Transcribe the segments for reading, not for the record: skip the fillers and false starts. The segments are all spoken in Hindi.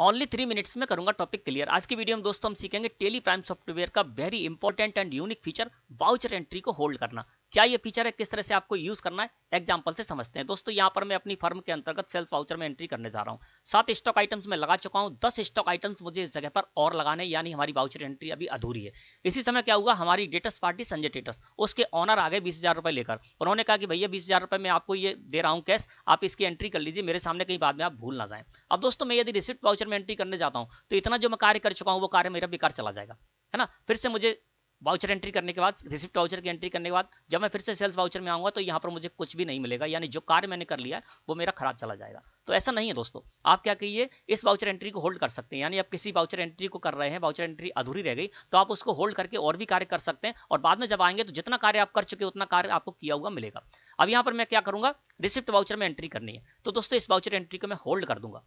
ओनली 3 मिनट्स में करूंगा टॉपिक क्लियर। आज की वीडियो में दोस्तों हम सीखेंगे टेली प्राइम सॉफ्टवेयर का very important and unique feature, voucher entry को होल्ड करना। क्या ये फीचर है, किस तरह से आपको यूज करना है, एग्जांपल से समझते हैं। दोस्तों यहाँ पर मैं अपनी फर्म के अंतर्गत सेल्स वाउचर में एंट्री करने जा रहा हूँ। 7 स्टॉक आइटम्स में लगा चुका हूँ, 10 स्टॉक आइटम्स मुझे इस जगह पर और लगाने, यानी हमारी वाउचर एंट्री अभी अधूरी है। इसी समय क्या हुआ, हमारी डेटस पार्टी संजय टेटस, उसके ऑनर आ गए 20,000 रुपए लेकर। उन्होंने कहा कि भैया 20,000 रुपए मैं आपको ये दे रहा हूँ कैश, आप इसकी एंट्री कर लीजिए, मेरे सामने कहीं बाद में आप भूल ना जाए। अब दोस्तों मैं यदि रिसिप्ट वाउचर में एंट्री करने जाता हूँ तो इतना जो मैं कार्य कर चुका हूँ वो कार्य मेरा बेकार चला जाएगा, है ना। फिर से मुझे वाउचर एंट्री करने के बाद, रिसिप्ट वाउचर की एंट्री करने के बाद जब मैं फिर से सेल्स वाउचर में आऊंगा तो यहाँ पर मुझे कुछ भी नहीं मिलेगा, यानी जो कार्य मैंने कर लिया है वो मेरा खराब चला जाएगा। तो ऐसा नहीं है दोस्तों, आप क्या कहिए, इस वाउचर एंट्री को होल्ड कर सकते हैं। यानी आप किसी वाउचर एंट्री को कर रहे हैं, वाउचर एंट्री अधूरी रह गई तो आप उसको होल्ड करके और भी कार्य कर सकते हैं, और बाद में जब आएंगे तो जितना कार्य आप कर चुके उतना कार्य आपको किया हुआ मिलेगा। अब यहाँ पर मैं क्या करूंगा, रिसिप्ट वाउचर में एंट्री करनी है, तो दोस्तों इस वाउचर एंट्री को मैं होल्ड कर दूंगा।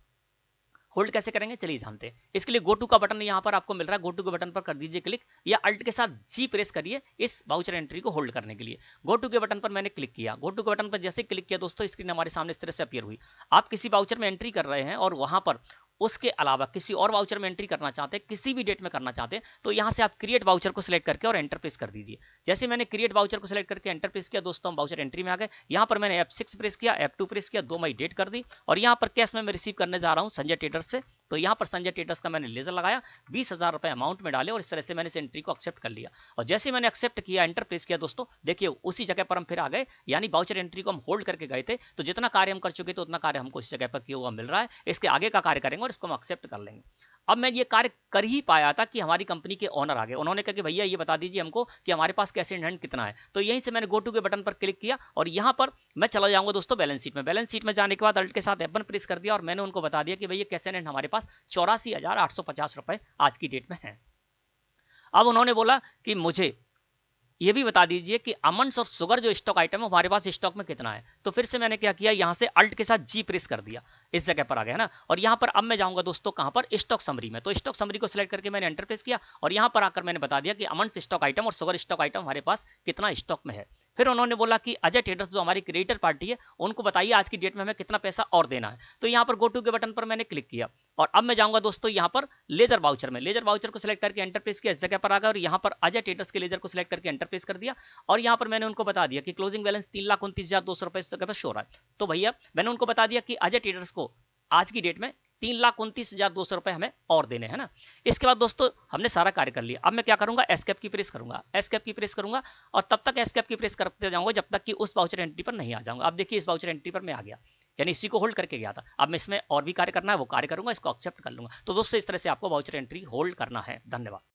होल्ड कैसे करेंगे चलिए जानते हैं। इसके लिए गो टू का बटन यहाँ पर आपको मिल रहा है, गो टू के बटन पर कर दीजिए क्लिक, या अल्ट के साथ जी प्रेस करिए इस वाउचर एंट्री को होल्ड करने के लिए। गो टू के बटन पर मैंने क्लिक किया, गो टू के बटन पर जैसे क्लिक किया दोस्तों स्क्रीन हमारे सामने इस तरह से अपीयर हुई। आप किसी वाउचर में एंट्री कर रहे हैं और वहां पर उसके अलावा किसी और वाउचर में एंट्री करना चाहते हैं, किसी भी डेट में करना चाहते हैं, तो यहां से आप क्रिएट वाउचर को सिलेक्ट करके और एंटर प्रेस कर दीजिए। जैसे मैंने क्रिएट वाउचर को सिलेक्ट करके एंटर प्रेस किया दोस्तों, हम वाउचर एंट्री में आ गए। यहां पर मैंने F6 प्रेस किया, F2 प्रेस किया, 2 मई डेट कर दी, और यहां पर कैश में मैं रिसीव करने जा रहा हूं संजय ट्रेडर्स से। तो यहाँ पर संजय ट्रेडर्स का मैंने लेजर लगाया, 20,000 रुपए अमाउंट में डाले, और इस तरह से मैंने इस एंट्री को एक्सेप्ट कर लिया। और जैसे मैंने एक्सेप्ट किया, एंटर प्रेस किया दोस्तों, देखिए उसी जगह पर हम फिर आ गए, यानी वाउचर एंट्री को हम होल्ड करके गए थे, तो जितना कार्य हम कर चुके थे उतना कार्य हमको इस जगह पर किया हुआ मिल रहा है। इसके आगे का कार्य करेंगे और इसको हम एक्सेप्ट कर लेंगे। अब मैं ये कार्य कर ही पाया था कि हमारी कंपनी के ओनर आ गए। उन्होंने कहा कि भैया ये बता दीजिए हमको कि हमारे पास कैश इन हैंड कितना है। तो यहीं से मैंने गो टू के बटन पर क्लिक किया और यहाँ पर मैं चला जाऊंगा दोस्तों बैलेंस शीट में। बैलेंस शीट में जाने के बाद अल्ट के साथ F1 प्रेस कर दिया, और मैंने उनको बता दिया कि भैया कैश इन हैंड हमारे पास 84,850 रुपए आज की डेट में है। अब उन्होंने बोला कि मुझे ये भी बता दीजिए कि अमंड्स और शुगर जो स्टॉक आइटम है हमारे पास स्टॉक में कितना है। तो फिर से मैंने क्या किया, यहां से अल्ट के साथ जी प्रेस कर दिया, इस जगह पर आ गया ना। और यहां पर अब मैं जाऊंगा दोस्तों कहां पर, स्टॉक समरी में। तो स्टॉक समरी को सिलेक्ट करके मैंने एंटर प्रेस किया, और यहां पर आकर मैंने बता दिया कि अमंड्स स्टॉक आइटम और शुगर स्टॉक आइटम हमारे पास कितना स्टॉक में है। फिर उन्होंने बोला कि अजय ट्रेडर्स जो हमारी क्रिएटर पार्टी है उनको बताइए आज की डेट में हमें कितना पैसा और देना है। तो यहाँ पर गो टू के बटन पर मैंने क्लिक किया, और अब मैं जाऊंगा दोस्तों यहाँ पर लेजर वाउचर में। लेजर वाउचर को सिलेक्ट करके एंटर प्रेस किया, इस जगह पर आ गया, और यहाँ पर अजय ट्रेडर्स के लेजर को सिलेक्ट करके एंटर प्रेस कर दिया। और यहाँ पर मैंने उनको बता दिया कि क्लोजिंग बैलेंस 3,29,200 रुपए इस जगह पर शो रहा है। तो भैया मैंने उनको बता दिया कि अजय ट्रेडर्स को आज की डेट में 3,29,200 रुपए हमें और देने हैं ना। इसके बाद दोस्तों हमने सारा कार्य कर लिया। अब मैं क्या करूंगा, एस्केप की प्रेस करूंगा, एस्केप की प्रेस करूंगा, और तब तक एस्केप की प्रेस करते जाऊंगा जब तक कि उस वाउचर एंट्री पर नहीं आ जाऊंगा। अब देखिए इस वाउचर एंट्री पर मैं आ गया, यानी इसी को होल्ड करके गया था। अब मैं इसमें और भी कार्य करना है वो कार्य करूंगा, इसको एक्सेप्ट कर लूंगा। तो दोस्तों इस तरह से आपको वाउचर एंट्री होल्ड करना है। धन्यवाद।